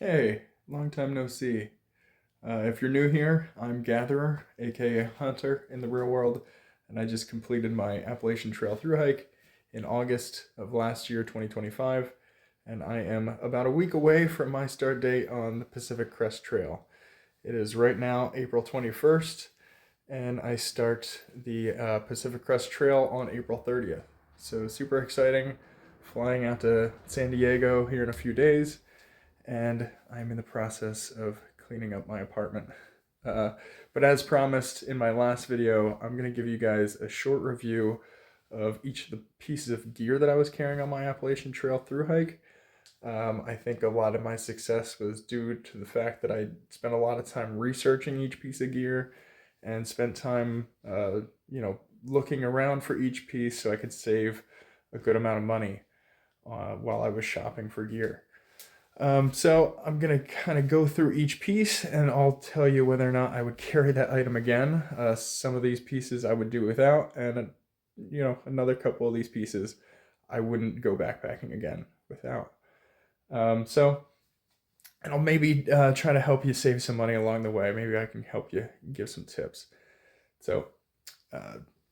Hey, long time no see. If you're new here, I'm Gatherer, aka Hunter in the real world, and I just completed my Appalachian Trail through hike in August of last year, 2025, and I am about a week away from my start date on the Pacific Crest Trail. It is right now April 21st, and I start the Pacific Crest Trail on April 30th. So, super exciting, flying out to San Diego here in a few days, and I'm in the process of cleaning up my apartment. Uh, but as promised in my last video, I'm going to give you guys a short review of each of the pieces of gear that I was carrying on my Appalachian Trail through hike. I think a lot of my success was due to the fact that I spent a lot of time researching each piece of gear and spent time, looking around for each piece so I could save a good amount of money while I was shopping for gear. So I'm gonna kind of go through each piece and I'll tell you whether or not I would carry that item again. Some of these pieces I would do without, and another couple of these pieces I wouldn't go backpacking again without. So, and I'll maybe try to help you save some money along the way. Maybe I can help you give some tips. So,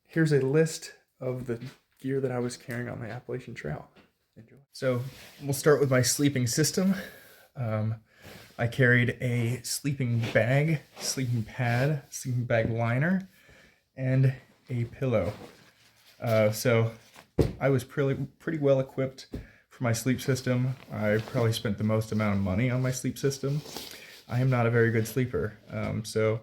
here's a list of the gear that I was carrying on the Appalachian Trail. Enjoy. So we'll start with my sleeping system. I carried a sleeping bag, sleeping pad, sleeping bag liner, and a pillow. So I was pretty well equipped for my sleep system. I probably spent the most amount of money on my sleep system. I am not a very good sleeper, so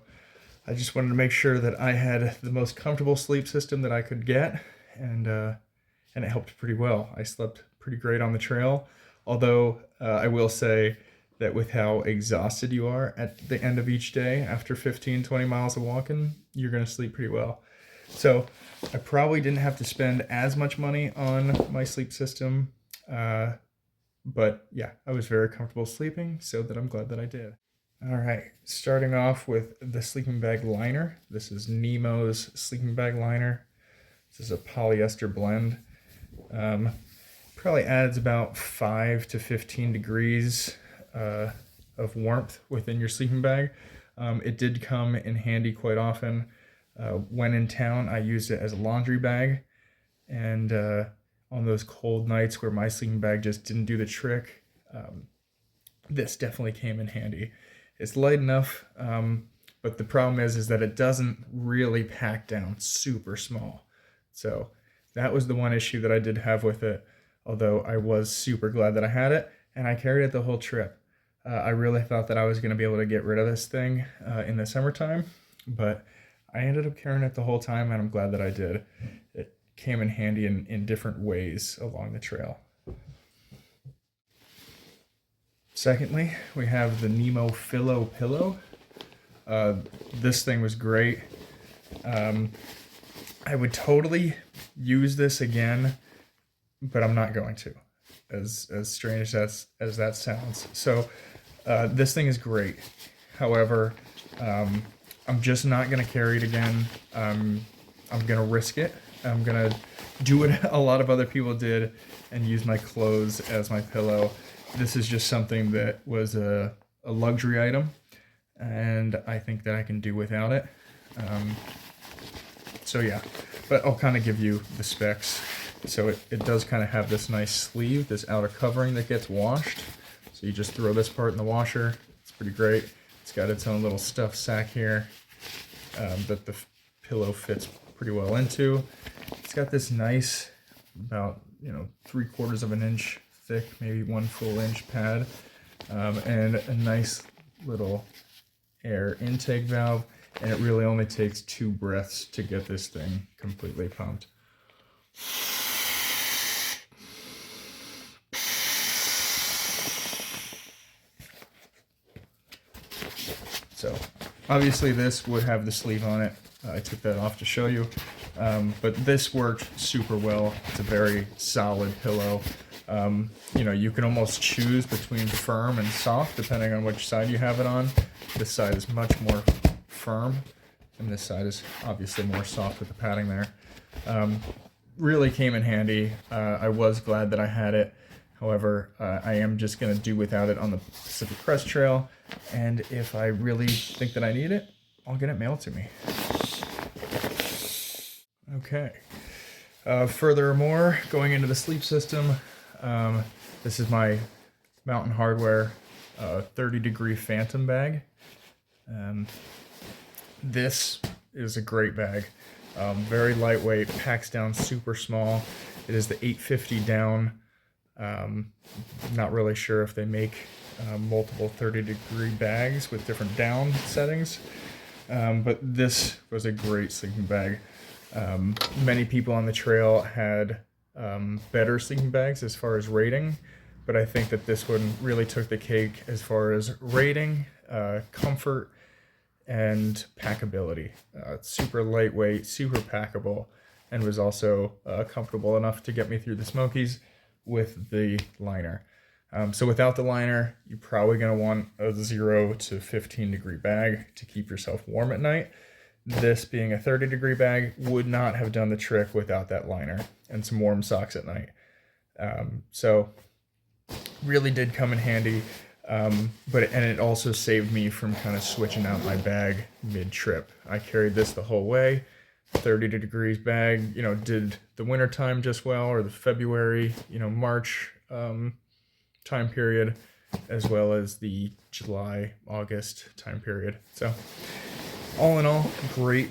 I just wanted to make sure that I had the most comfortable sleep system that I could get, and it helped pretty well. I slept pretty great on the trail, although I will say that with how exhausted you are at the end of each day after 15-20 miles of walking, you're going to sleep pretty well. So I probably didn't have to spend as much money on my sleep system, but yeah, I was very comfortable sleeping, so that I'm glad that I did. All right, starting off with the sleeping bag liner. This is Nemo's sleeping bag liner. This is a polyester blend. Probably adds about 5 to 15 degrees of warmth within your sleeping bag. It did come in handy quite often. When in town, I used it as a laundry bag, and on those cold nights where my sleeping bag just didn't do the trick, this definitely came in handy. It's light enough, but the problem is that it doesn't really pack down super small. So that was the one issue that I did have with it, although I was super glad that I had it, and I carried it the whole trip. I really thought that I was going to be able to get rid of this thing in the summertime, but I ended up carrying it the whole time, and I'm glad that I did. It came in handy in different ways along the trail. Secondly, we have the Nemo Philo pillow. This thing was great. I would totally use this again, but I'm not going to, as strange as that sounds. So this thing is great. However, I'm just not going to carry it again. I'm going to risk it. I'm going to do what a lot of other people did and use my clothes as my pillow. This is just something that was a luxury item, and I think that I can do without it. So yeah, but I'll kind of give you the specs. So it does kind of have this nice sleeve, this outer covering that gets washed. So you just throw this part in the washer. It's pretty great. It's got its own little stuff sack here that the pillow fits pretty well into. It's got this nice, about 3/4 of an inch thick, maybe 1 full inch pad, and a nice little air intake valve. And it really only takes 2 breaths to get this thing completely pumped. So obviously this would have the sleeve on it. I took that off to show you, but this worked super well. It's a very solid pillow. You can almost choose between firm and soft depending on which side you have it on. This side is much more firm, and this side is obviously more soft with the padding there. Really came in handy. I was glad that I had it. However, I am just going to do without it on the Pacific Crest Trail, and if I really think that I need it, I'll get it mailed to me. Okay. Furthermore, going into the sleep system, this is my Mountain Hardwear 30-degree Phantom bag. This is a great bag. Very lightweight, packs down super small. It is the 850 down. Not really sure if they make multiple 30-degree bags with different down settings, but this was a great sleeping bag. Many people on the trail had better sleeping bags as far as rating, but I think that this one really took the cake as far as rating, comfort, and packability. It's super lightweight, super packable, and was also comfortable enough to get me through the Smokies with the liner. So without the liner, you're probably going to want a 0 to 15 degree bag to keep yourself warm at night. This being a 30-degree bag would not have done the trick without that liner and some warm socks at night. So really did come in handy. And it also saved me from kind of switching out my bag mid-trip. I carried this the whole way. 30 degrees bag, did the winter time just well, or the February, March time period, as well as the July, August time period. So all in all, great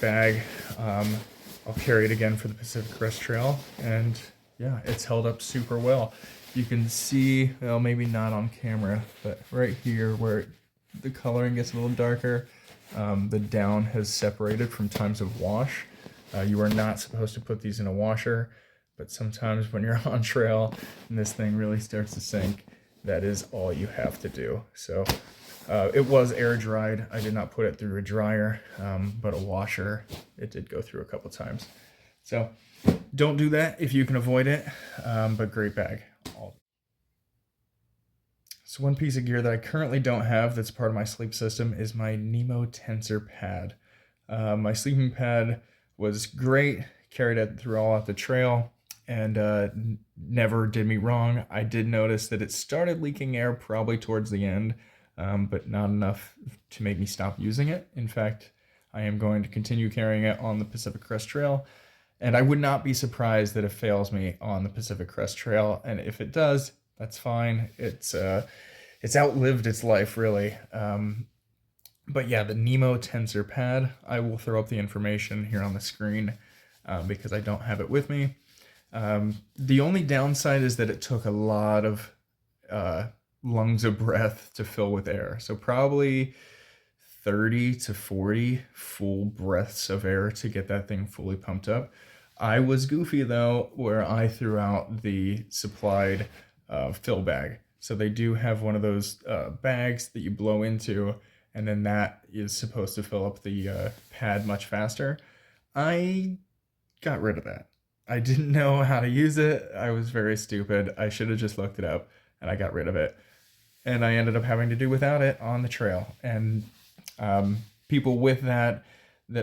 bag. I'll carry it again for the Pacific Crest Trail, and yeah, it's held up super well. You can see, well, maybe not on camera, but right here where the coloring gets a little darker, the down has separated from times of wash. You are not supposed to put these in a washer, but sometimes when you're on trail and this thing really starts to sink, that is all you have to do. So it was air dried. I did not put it through a dryer, but a washer, it did go through a couple times. So don't do that if you can avoid it, but great bag. So one piece of gear that I currently don't have that's part of my sleep system is my Nemo Tensor pad. My sleeping pad was great, carried it throughout the trail, and never did me wrong. I did notice that it started leaking air probably towards the end, but not enough to make me stop using it. In fact, I am going to continue carrying it on the Pacific Crest Trail, and I would not be surprised that it fails me on the Pacific Crest Trail, and if it does, that's fine. It's outlived its life, really. But yeah, the Nemo Tensor pad, I will throw up the information here on the screen because I don't have it with me. The only downside is that it took a lot of lungs of breath to fill with air. So probably 30 to 40 full breaths of air to get that thing fully pumped up. I was goofy though, where I threw out the supplied fill bag. So they do have one of those bags that you blow into, and then that is supposed to fill up the pad much faster. I got rid of that. I didn't know how to use it. I was very stupid. I should have just looked it up, and I got rid of it. And I ended up having to do without it on the trail. And people with that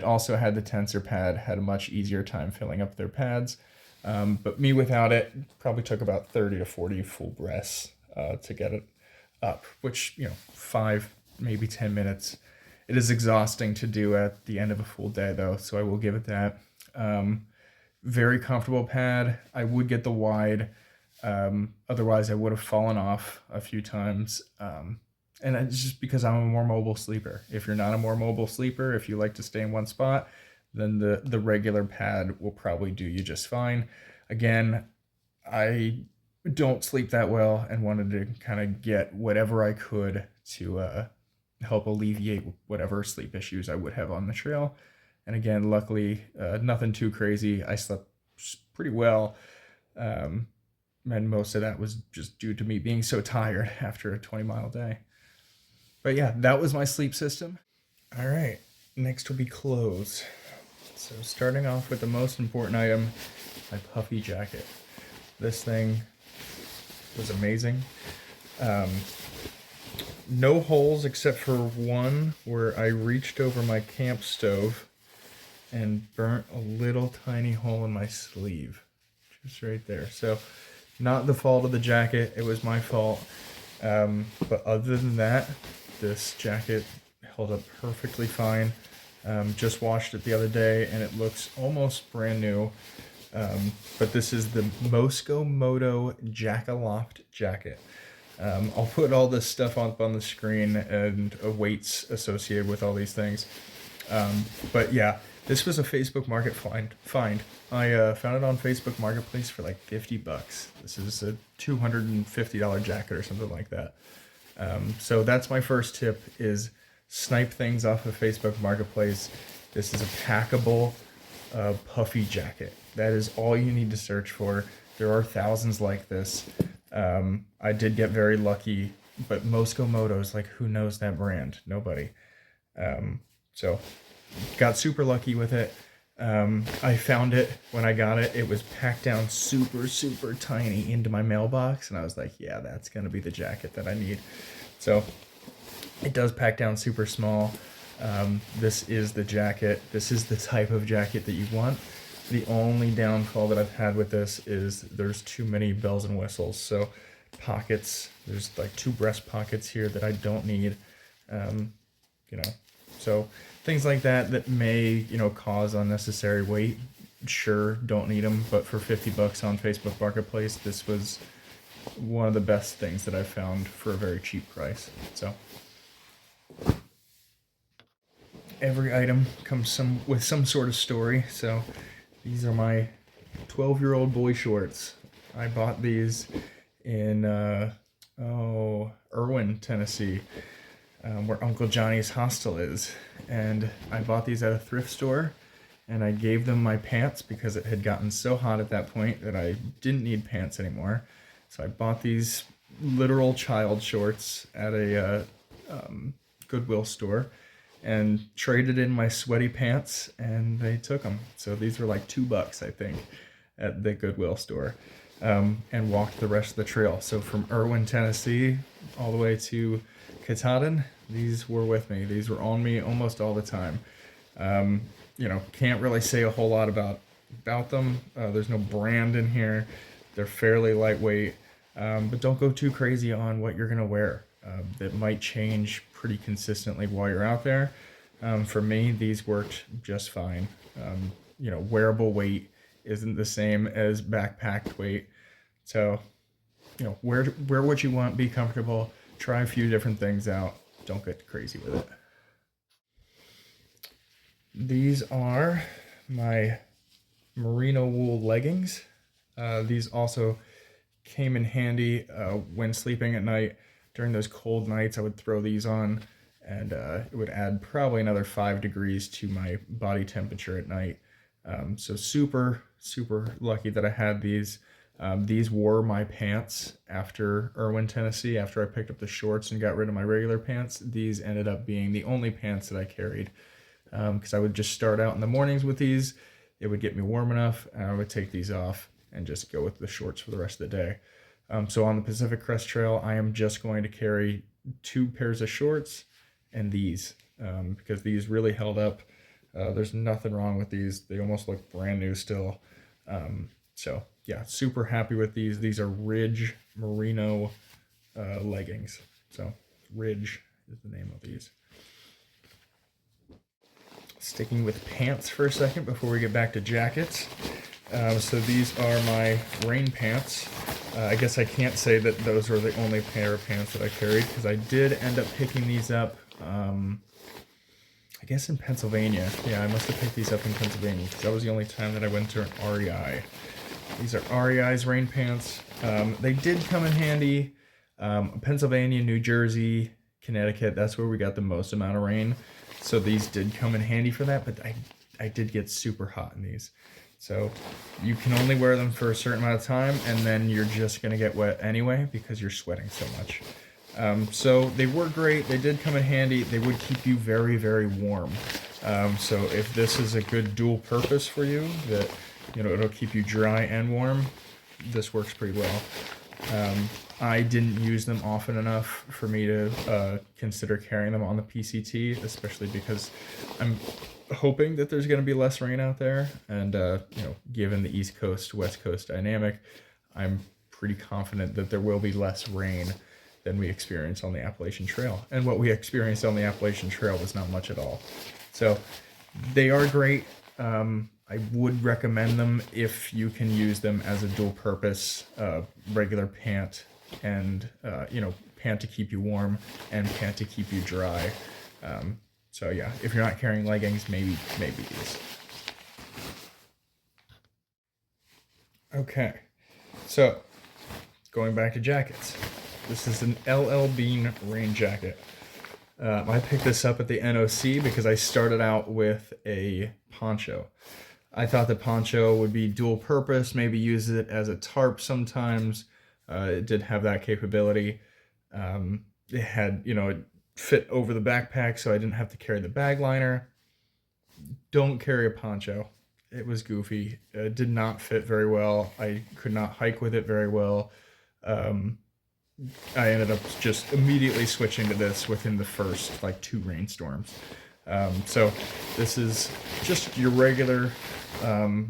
also had the tensor pad had a much easier time filling up their pads. But me without it probably took about 30 to 40 full breaths to get it up, which, 5, maybe 10 minutes. It is exhausting to do at the end of a full day though, so I will give it that. Very comfortable pad. I would get the wide, otherwise I would have fallen off a few times. And it's just because I'm a more mobile sleeper. If you're not a more mobile sleeper, if you like to stay in one spot, then the regular pad will probably do you just fine. Again, I don't sleep that well and wanted to kind of get whatever I could to help alleviate whatever sleep issues I would have on the trail. And again, luckily, nothing too crazy. I slept pretty well. And most of that was just due to me being so tired after a 20-mile day. But yeah, that was my sleep system. All right, next will be clothes. So starting off with the most important item, my puffy jacket. This thing was amazing. No holes except for one where I reached over my camp stove and burnt a little tiny hole in my sleeve. Just right there. So not the fault of the jacket, it was my fault. But other than that, this jacket held up perfectly fine. Just washed it the other day and it looks almost brand new. But this is the Mosco Moto Jackaloft jacket. I'll put all this stuff up on the screen and weights associated with all these things. But yeah, this was a Facebook Market find. I found it on Facebook Marketplace for like $50. This is a $250 jacket or something like that. So that's my first tip, is snipe things off of Facebook Marketplace. This is a packable, puffy jacket. That is all you need to search for. There are thousands like this. I did get very lucky, but Mosco Moto's, like, who knows that brand? Nobody. So got super lucky with it. I found it when I got it. It was packed down super, super tiny into my mailbox, and I was like, yeah, that's gonna be the jacket that I need. So it does pack down super small. This is the jacket. This is the type of jacket that you want. The only downfall that I've had with this is there's too many bells and whistles. So pockets, there's like 2 breast pockets here that I don't need. You know, so things like that may, you know, cause unnecessary weight. Sure, don't need them, but for $50 on Facebook Marketplace, this was one of the best things that I've found for a very cheap price. So every item comes with some sort of story. So these are my 12-year-old boy shorts. I bought these in Erwin, Tennessee, where Uncle Johnny's hostel is. And I bought these at a thrift store, and I gave them my pants because it had gotten so hot at that point that I didn't need pants anymore. So I bought these literal child shorts at a Goodwill store and traded in my sweaty pants, and they took them. So these were like $2, I think, at the Goodwill store, and walked the rest of the trail. So from Erwin, Tennessee, all the way to Katahdin, these were with me. These were on me almost all the time. You know, can't really say a whole lot about them. There's no brand in here. They're fairly lightweight, but don't go too crazy on what you're gonna wear. That might change pretty consistently while you're out there. For me, these worked just fine. You know, wearable weight isn't the same as backpacked weight. So, you know, wear what you want, be comfortable, try a few different things out. Don't get crazy with it. These are my merino wool leggings. These also came in handy when sleeping at night. During those cold nights, I would throw these on, and it would add probably another 5 degrees to my body temperature at night. So super, super lucky that I had these. These were my pants after Erwin, Tennessee. After I picked up the shorts and got rid of my regular pants, these ended up being the only pants that I carried. Because I would just start out in the mornings with these. It would get me warm enough, and I would take these off and just go with the shorts for the rest of the day. So on the Pacific Crest Trail, I am just going to carry 2 pairs of shorts and these, because these really held up. There's nothing wrong with these. They almost look brand new still. So yeah, super happy with these. These are Ridge Merino leggings. So Ridge is the name of these. Sticking with pants for a second before we get back to jackets. So these are my rain pants. I guess I can't say that those were the only pair of pants that I carried, because I did end up picking these up, I guess in Pennsylvania. Yeah, I must have picked these up in Pennsylvania, because that was the only time that I went to an REI. These are REI's rain pants. They did come in handy. Pennsylvania, New Jersey, Connecticut, that's where we got the most amount of rain. So these did come in handy for that, but I did get super hot in these. So you can only wear them for a certain amount of time, and then you're just gonna get wet anyway because you're sweating so much. So they were great. They did come in handy. They would keep you very, very warm. So if this is a good dual purpose for you, that, you know, it'll keep you dry and warm, this works pretty well. I didn't use them often enough for me to consider carrying them on the PCT, especially because I'm hoping that there's going to be less rain out there, and you know, given the East Coast West Coast dynamic, I'm pretty confident that there will be less rain than we experience on the Appalachian Trail. And what we experienced on the Appalachian Trail was not much at all. So they are great. I would recommend them if you can use them as a dual purpose regular pant, and pant to keep you warm and pant to keep you dry. So yeah, if you're not carrying leggings, maybe these. Okay, so going back to jackets. This is an LL Bean rain jacket. I picked this up at the NOC because I started out with a poncho. I thought the poncho would be dual purpose, maybe use it as a tarp sometimes. It did have that capability. It had, it fit over the backpack, so I didn't have to carry the bag liner. Don't carry a poncho. It was goofy. It did not fit very well. I could not hike with it very well. I ended up just immediately switching to this within the first 2 rainstorms. So this is just your regular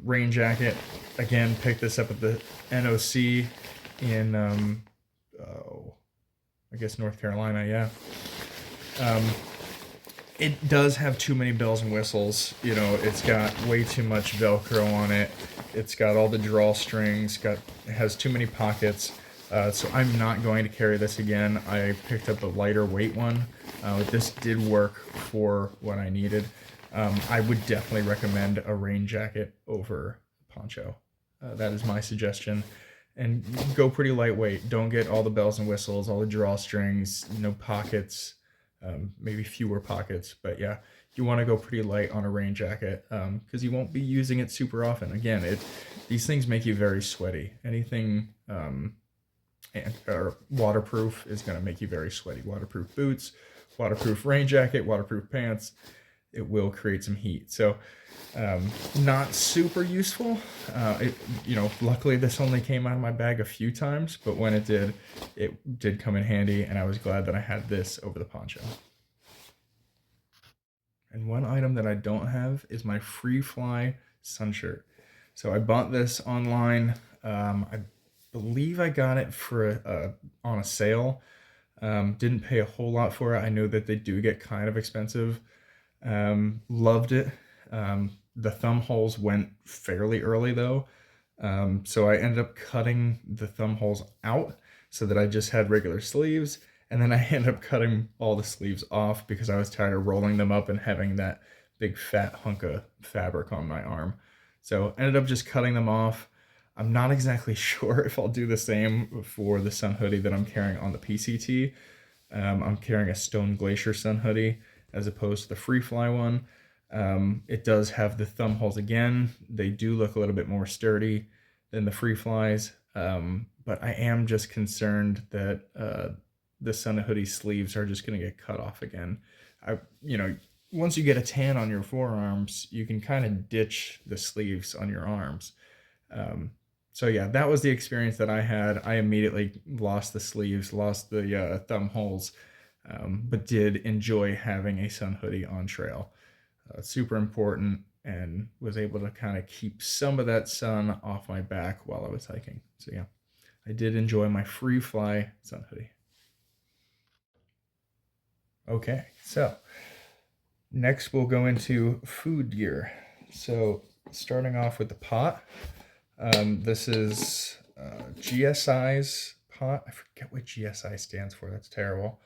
rain jacket. Again, picked this up at the NOC in I guess North Carolina. Yeah. It does have too many bells and whistles. It's got way too much Velcro on it. It's got all the drawstrings. It has too many pockets. So I'm not going to carry this again. I picked up a lighter weight one. This did work for what I needed. I would definitely recommend a rain jacket over poncho. That is my suggestion. And go pretty lightweight. Don't get all the bells and whistles, all the drawstrings, no pockets, maybe fewer pockets. But yeah, you want to go pretty light on a rain jacket because you won't be using it super often. Again, these things make you very sweaty. Anything or waterproof is going to make you very sweaty. Waterproof boots, waterproof rain jacket, waterproof pants. It will create some heat. So not super useful. Luckily this only came out of my bag a few times, but when it did come in handy, and I was glad that I had this over the poncho. And one item that I don't have is my Free Fly sun shirt. So I bought this online. I believe I got it for on a sale. Didn't pay a whole lot for it. I know that they do get kind of expensive. Loved it. The thumb holes went fairly early though. So I ended up cutting the thumb holes out so that I just had regular sleeves. And then I ended up cutting all the sleeves off because I was tired of rolling them up and having that big fat hunk of fabric on my arm. So ended up just cutting them off. I'm not exactly sure if I'll do the same for the sun hoodie that I'm carrying on the PCT. I'm carrying a Stone Glacier sun hoodie as opposed to the Free Fly one. It does have the thumb holes again. They do look a little bit more sturdy than the Free Flies. But I am just concerned that the sun hoodie sleeves are just going to get cut off again. Once you get a tan on your forearms, you can kind of ditch the sleeves on your arms. So yeah, that was the experience that I had. I immediately lost the sleeves, lost the thumb holes, but did enjoy having a sun hoodie on trail. Super important, and was able to kind of keep some of that sun off my back while I was hiking. So yeah, I did enjoy my Free Fly sun hoodie. Okay, so next we'll go into food gear. So starting off with the pot. This is GSI's pot. I forget what GSI stands for. That's terrible.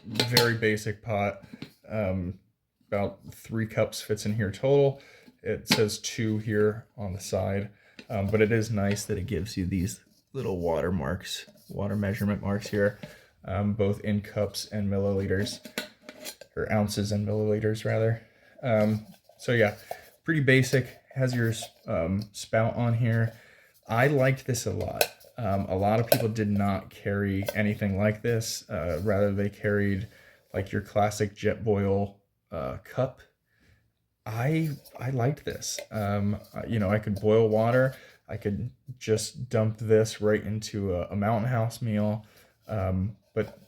Very basic pot. About 3 cups fits in here total. It says 2 here on the side, but it is nice that it gives you these little water measurement marks here, both in cups and milliliters, or ounces and milliliters rather. So yeah, pretty basic. Has your spout on here. I liked this a lot. A lot of people did not carry anything like this. Rather, they carried like your classic Jetboil cup. I liked this. I could boil water. I could just dump this right into a Mountain House meal. But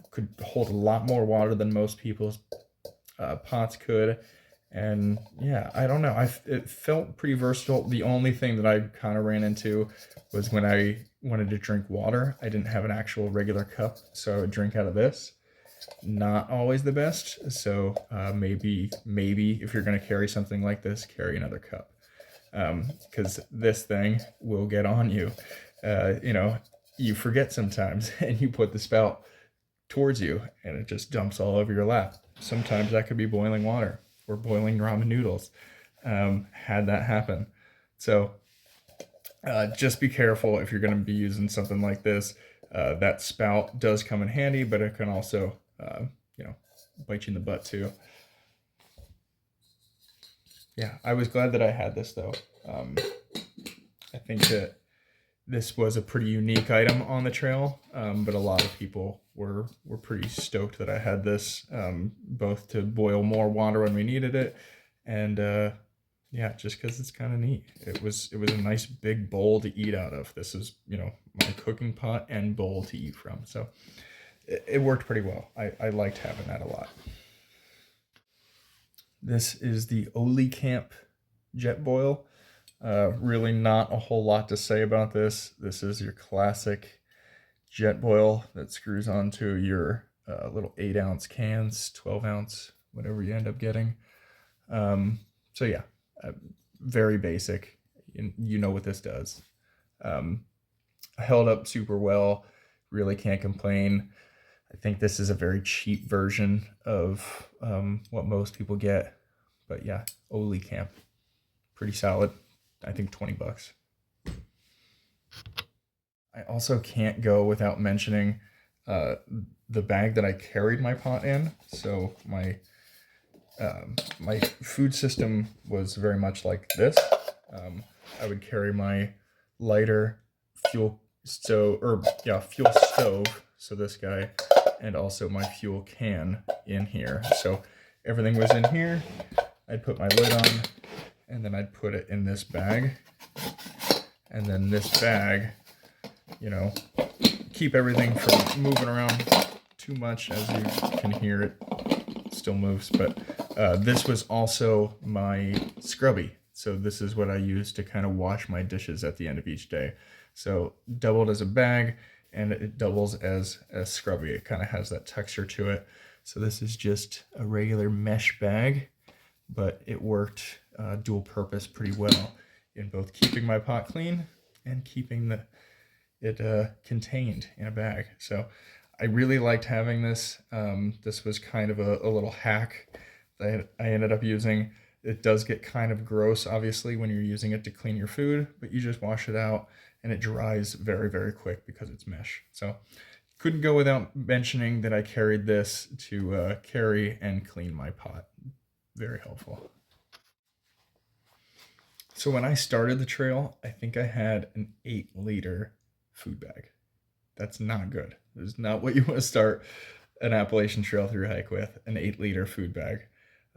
could hold a lot more water than most people's pots could. And yeah, I don't know. It felt pretty versatile. The only thing that I kind of ran into was when I wanted to drink water, I didn't have an actual regular cup, so I would drink out of this. Not always the best, so maybe if you're going to carry something like this, carry another cup, because this thing will get on you. You know, you forget sometimes and you put the spout towards you and it just dumps all over your lap. Sometimes that could be boiling water or boiling ramen noodles. Had that happen. So just be careful if you're going to be using something like this. That spout does come in handy, but it can also, you know, bite you in the butt too. Yeah, I was glad that I had this though. I think that this was a pretty unique item on the trail, but a lot of people were pretty stoked that I had this, both to boil more water when we needed it, and yeah, just because it's kind of neat. It was a nice big bowl to eat out of. This is, you know, my cooking pot and bowl to eat from, so it worked pretty well. I liked having that a lot. This is the Ole Camp Jet Boil. Really not a whole lot to say about this. This is your classic jet boil that screws onto your little 8-ounce cans, 12-ounce, whatever you end up getting. So yeah, very basic. You know what this does. Held up super well. Really can't complain. I think this is a very cheap version of what most people get. But yeah, Ole Camp. Pretty solid. I think $20. I also can't go without mentioning the bag that I carried my pot in. So my food system was very much like this. I would carry my lighter, fuel stove, so this guy, and also my fuel can in here. So everything was in here. I'd put my lid on, and then I'd put it in this bag. And then this bag, you know, keep everything from moving around too much. As you can hear, it still moves. But this was also my scrubby. So this is what I use to kind of wash my dishes at the end of each day. So doubled as a bag, and it doubles as a scrubby. It kind of has that texture to it. So this is just a regular mesh bag, but it worked dual purpose pretty well in both keeping my pot clean and keeping it contained in a bag. So I really liked having this. This was kind of a little hack that I ended up using. It does get kind of gross, obviously, when you're using it to clean your food, but you just wash it out and it dries very, very quick because it's mesh. So couldn't go without mentioning that I carried this to carry and clean my pot. Very helpful. So when I started the trail, I think I had an 8-liter food bag. That's not good. This is not what you want to start an Appalachian Trail through hike with, an 8-liter food bag.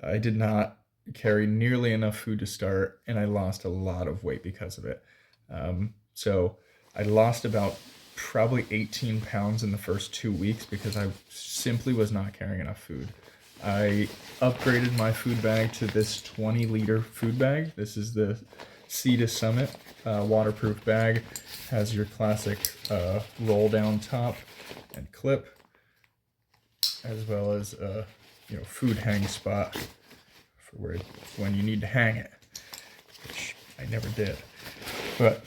I did not carry nearly enough food to start, and I lost a lot of weight because of it. So I lost about probably 18 pounds in the first 2 weeks because I simply was not carrying enough food. I upgraded my food bag to this 20-liter food bag. This is the Sea to Summit waterproof bag. Has your classic roll down top and clip, as well as a food hang spot for when you need to hang it, which I never did. But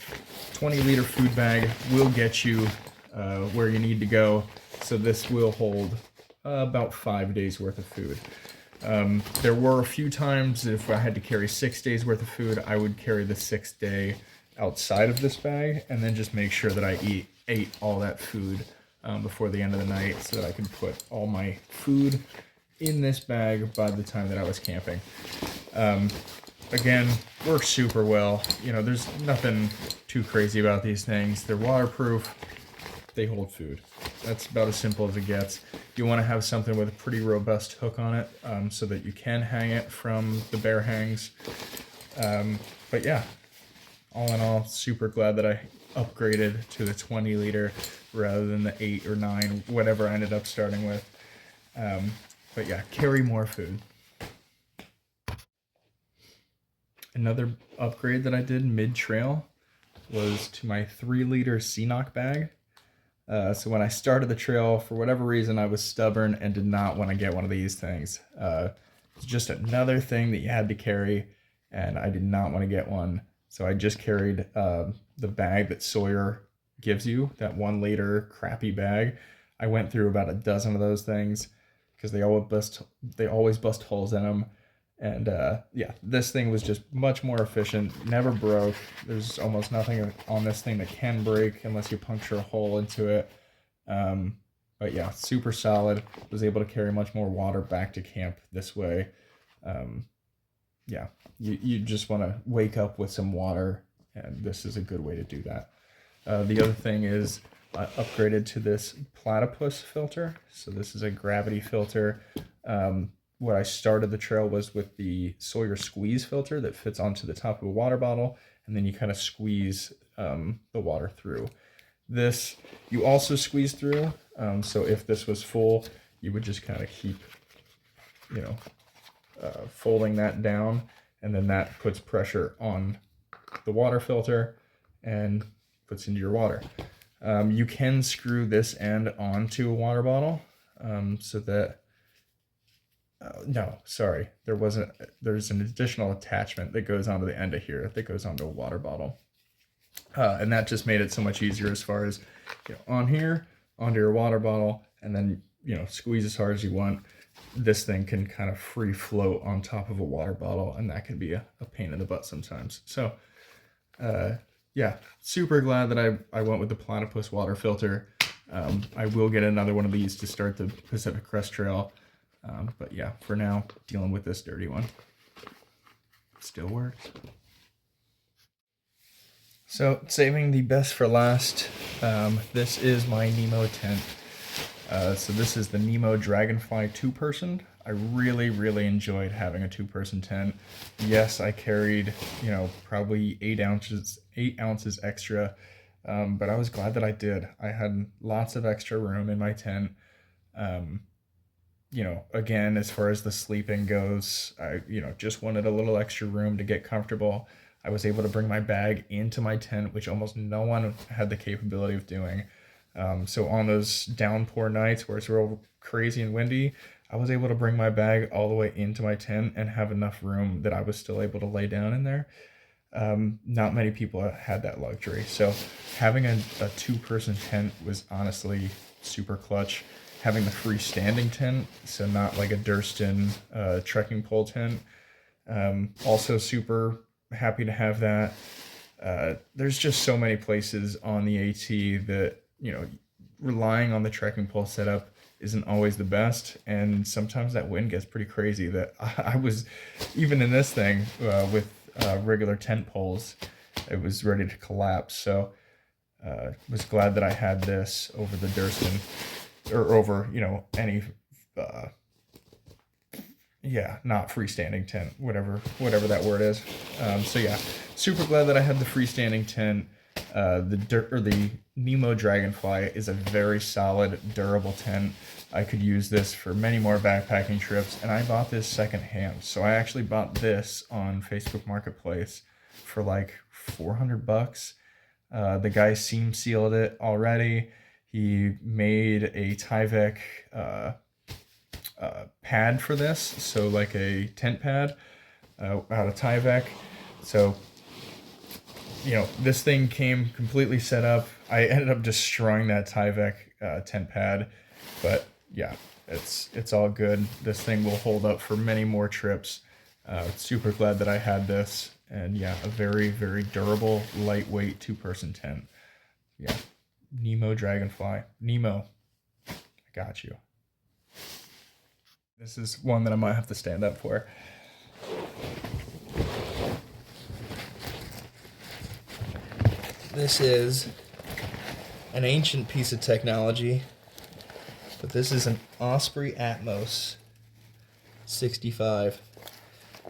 20-liter food bag will get you where you need to go. So this will hold about 5 days worth of food. There were a few times if I had to carry 6 days worth of food, I would carry the 6th day outside of this bag and then just make sure that I ate all that food before the end of the night so that I could put all my food in this bag by the time that I was camping. Again, works super well. There's nothing too crazy about these things. They're waterproof. They hold food. That's about as simple as it gets. You want to have something with a pretty robust hook on it so that you can hang it from the bear hangs. But yeah, all in all, super glad that I upgraded to the 20-liter rather than the 8 or 9, whatever I ended up starting with. But yeah, carry more food. Another upgrade that I did mid-trail was to my 3-liter CNOC bag. So when I started the trail, for whatever reason, I was stubborn and did not want to get one of these things. It's just another thing that you had to carry, and I did not want to get one. So I just carried the bag that Sawyer gives you, that 1-liter crappy bag. I went through about a dozen of those things because they always bust holes in them. And yeah, this thing was just much more efficient, never broke. There's almost nothing on this thing that can break unless you puncture a hole into it. But yeah, super solid. Was able to carry much more water back to camp this way. Yeah, you just want to wake up with some water, and this is a good way to do that. The other thing is I upgraded to this platypus filter. So this is a gravity filter. What I started the trail was with the Sawyer squeeze filter that fits onto the top of a water bottle, and then you kind of squeeze the water through. This you also squeeze through, so if this was full, you would just kind of keep, folding that down, and then that puts pressure on the water filter and puts into your water. You can screw this end onto a water bottle, so that no, sorry, there's an additional attachment that goes onto the end of here that goes onto a water bottle. And that just made it so much easier as far as, on here, onto your water bottle, and then, squeeze as hard as you want. This thing can kind of free float on top of a water bottle, and that can be a pain in the butt sometimes. So, yeah, super glad that I went with the platypus water filter. I will get another one of these to start the Pacific Crest Trail. But yeah, for now, dealing with this dirty one. Still works. So, saving the best for last, this is my Nemo tent. So this is the Nemo Dragonfly 2-person. I really, really enjoyed having a 2-person tent. Yes, I carried, probably 8 ounces extra, but I was glad that I did. I had lots of extra room in my tent. Again, as far as the sleeping goes, I, just wanted a little extra room to get comfortable. I was able to bring my bag into my tent, which almost no one had the capability of doing. So on those downpour nights where it's real crazy and windy, I was able to bring my bag all the way into my tent and have enough room that I was still able to lay down in there. Not many people had that luxury. So having a 2-person tent was honestly super clutch. Having the freestanding tent, so not like a Durston trekking pole tent. Also super happy to have that. There's just so many places on the AT that, relying on the trekking pole setup isn't always the best, and sometimes that wind gets pretty crazy that I was, even in this thing, with regular tent poles, it was ready to collapse. So was glad that I had this over the Durston, or over, any, not freestanding tent, whatever that word is. So yeah, super glad that I had the freestanding tent. The Nemo Dragonfly is a very solid, durable tent. I could use this for many more backpacking trips, and I bought this secondhand. So I actually bought this on Facebook Marketplace for like $400. The guy seam sealed it already. He made a Tyvek pad for this, so like a tent pad out of Tyvek. So, this thing came completely set up. I ended up destroying that Tyvek tent pad, but yeah, it's all good. This thing will hold up for many more trips. Super glad that I had this, and yeah, a very, very durable, lightweight 2-person tent. Yeah. Nemo Dragonfly. Nemo, I got you. This is one that I might have to stand up for. This is an ancient piece of technology, but this is an Osprey Atmos 65.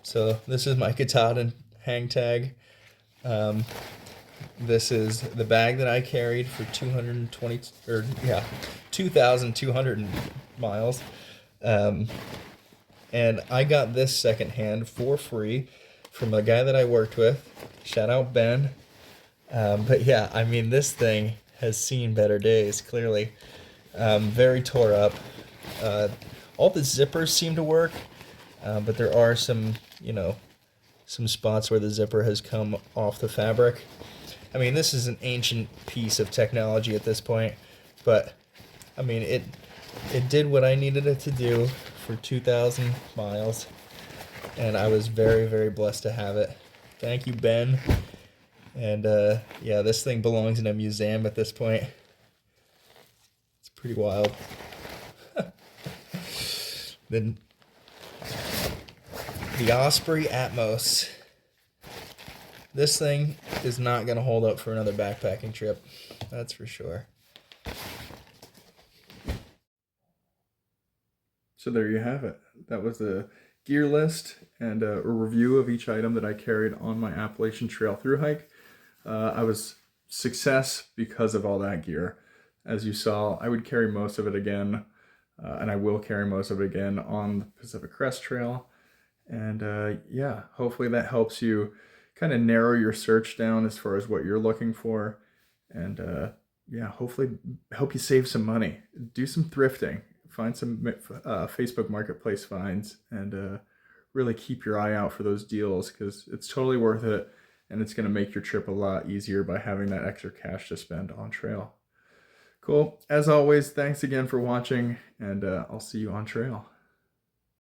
So this is my Katahdin hang tag. This is the bag that I carried for 2,200 miles. And I got this secondhand for free from a guy that I worked with. Shout out Ben. But yeah, I mean, this thing has seen better days, clearly. Very tore up. Uh, all the zippers seem to work, but there are some, some spots where the zipper has come off the fabric. I mean, this is an ancient piece of technology at this point, but I mean, it did what I needed it to do for 2,000 miles, and I was very, very blessed to have it. Thank you, Ben. And yeah, this thing belongs in a museum at this point. It's pretty wild. Then the Osprey Atmos. This thing is not going to hold up for another backpacking trip. That's for sure. So there you have it. That was a gear list and a review of each item that I carried on my Appalachian Trail through hike. I was success because of all that gear. As you saw, I would carry most of it again, and I will carry most of it again on the Pacific Crest Trail. And yeah, hopefully that helps you kind of narrow your search down as far as what you're looking for. And yeah, hopefully help you save some money. Do some thrifting. Find some Facebook Marketplace finds and really keep your eye out for those deals because it's totally worth it. And it's going to make your trip a lot easier by having that extra cash to spend on trail. Cool. As always, thanks again for watching, and I'll see you on trail.